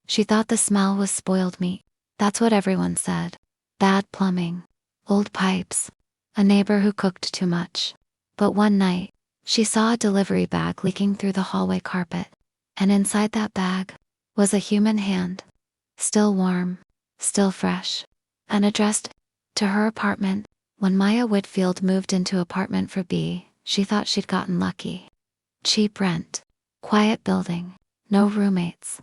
She thought the smell was spoiled meat. That's what everyone said. Bad plumbing. Old pipes. A neighbor who cooked too much. But one night, she saw a delivery bag leaking through the hallway carpet. And inside that bag was a human hand. Still warm. Still fresh. And addressed to her apartment. When Maya Whitfield moved into apartment for B, she thought she'd gotten lucky. Cheap rent. Quiet building. No roommates.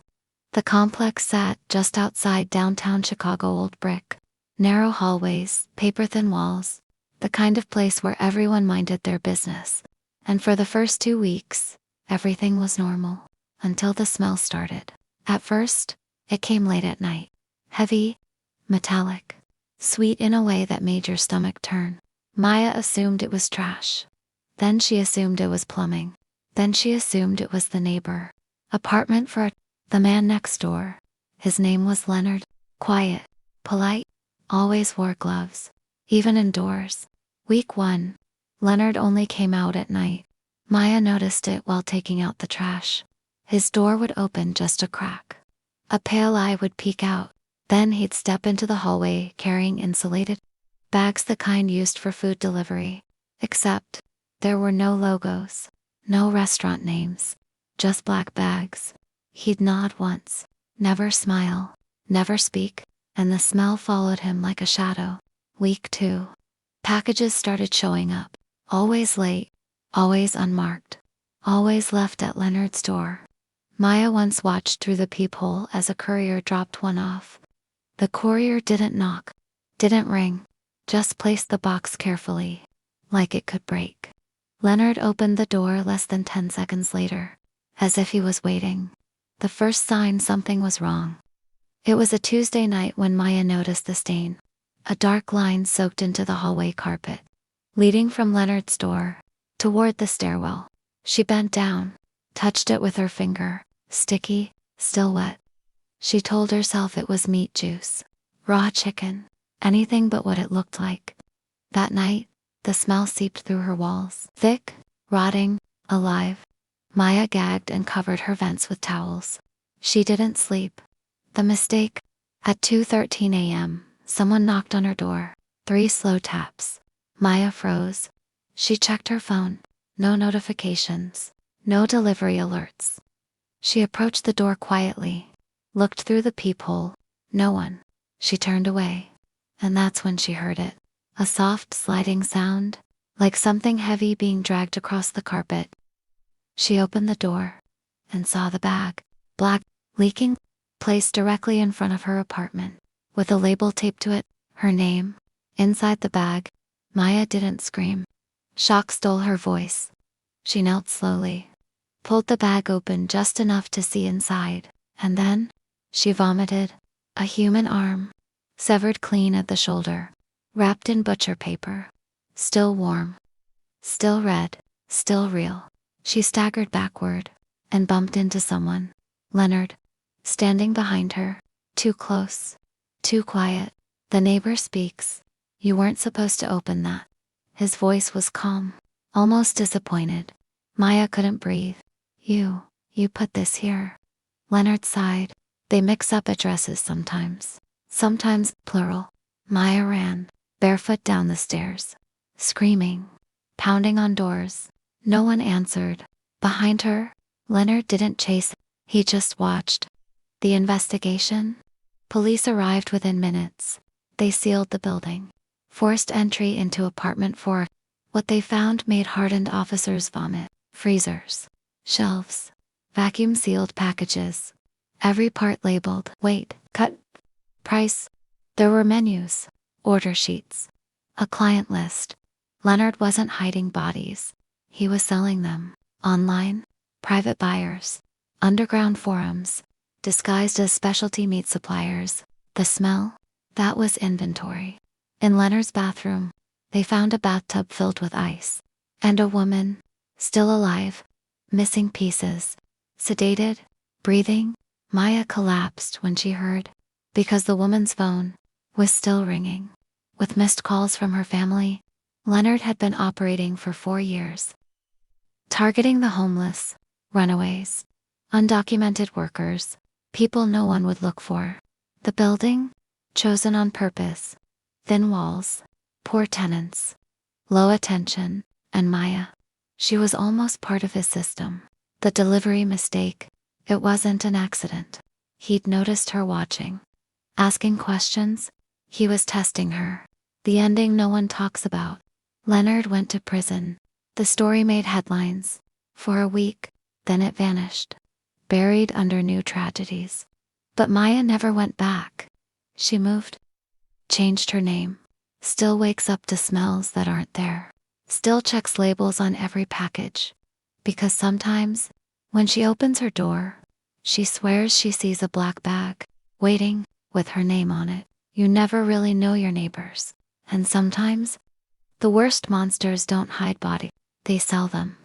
The complex sat just outside downtown Chicago. Old brick. Narrow hallways, paper-thin walls. The kind of place where everyone minded their business. And for the first 2 weeks, everything was normal. Until the smell started. At first, it came late at night. Heavy. Metallic. Sweet in a way that made your stomach turn. Maya assumed it was trash. Then she assumed it was plumbing. Then she assumed it was the neighbor. Apartment for the man next door. His name was Leonard. Quiet. Polite. Always wore gloves. Even indoors. Week 1. Leonard only came out at night. Maya noticed it while taking out the trash. His door would open just a crack. A pale eye would peek out. Then he'd step into the hallway carrying insulated bags, the kind used for food delivery. Except, there were no logos. No restaurant names. Just black bags. He'd nod once. Never smile. Never speak. And the smell followed him like a shadow. Week 2. Packages started showing up. Always late. Always unmarked. Always left at Leonard's door. Maya once watched through the peephole as a courier dropped one off. The courier didn't knock. Didn't ring. Just placed the box carefully. Like it could break. Leonard opened the door less than 10 seconds later. As if he was waiting. The first sign something was wrong. It was a Tuesday night when Maya noticed the stain. A dark line soaked into the hallway carpet. Leading from Leonard's door. Toward the stairwell. She bent down. Touched it with her finger. Sticky. Still wet. She told herself it was meat juice. Raw chicken. Anything but what it looked like. That night, the smell seeped through her walls. Thick. Rotting. Alive. Maya gagged and covered her vents with towels. She didn't sleep. The mistake. At 2:13 a.m., someone knocked on her door. 3 slow taps. Maya froze. She checked her phone. No notifications. No delivery alerts. She approached the door quietly. Looked through the peephole. No one. She turned away. And that's when she heard it. A soft sliding sound. Like something heavy being dragged across the carpet. She opened the door. And saw the bag. Black. Leaking. Placed directly in front of her apartment. With a label taped to it. Her name. Inside the bag. Maya didn't scream. Shock stole her voice. She knelt slowly. Pulled the bag open just enough to see inside. And then, she vomited. A human arm. Severed clean at the shoulder. Wrapped in butcher paper. Still warm. Still red. Still real. She staggered backward. And bumped into someone. Leonard. Standing behind her. Too close. Too quiet. The neighbor speaks. You weren't supposed to open that. His voice was calm. Almost disappointed. Maya couldn't breathe. You put this here. Leonard sighed. They mix up addresses sometimes. Sometimes, plural. Maya ran, barefoot down the stairs. Screaming. Pounding on doors. No one answered. Behind her, Leonard didn't chase. He just watched. The investigation? Police arrived within minutes. They sealed the building. Forced entry into apartment 4. What they found made hardened officers vomit. Freezers. Shelves. Vacuum-sealed packages. Every part labeled. Weight. Cut. Price. There were menus. Order sheets. A client list. Leonard wasn't hiding bodies. He was selling them. Online. Private buyers. Underground forums. Disguised as specialty meat suppliers. The smell? That was inventory. In Leonard's bathroom, they found a bathtub filled with ice. And a woman. Still alive. Missing pieces. Sedated. Breathing. Maya collapsed when she heard. Because the woman's phone was still ringing. With missed calls from her family. Leonard had been operating for 4 years. Targeting the homeless. Runaways. Undocumented workers. People no one would look for. The building? Chosen on purpose. Thin walls. Poor tenants. Low attention. And Maya. She was almost part of his system. The delivery mistake. It wasn't an accident. He'd noticed her watching. Asking questions. He was testing her. The ending no one talks about. Leonard went to prison. The story made headlines. For a week, then it vanished. Buried under new tragedies. But Maya never went back. She moved. Changed her name. Still wakes up to smells that aren't there. Still checks labels on every package. Because sometimes, when she opens her door, she swears she sees a black bag, waiting, with her name on it. You never really know your neighbors. And sometimes, the worst monsters don't hide bodies, they sell them.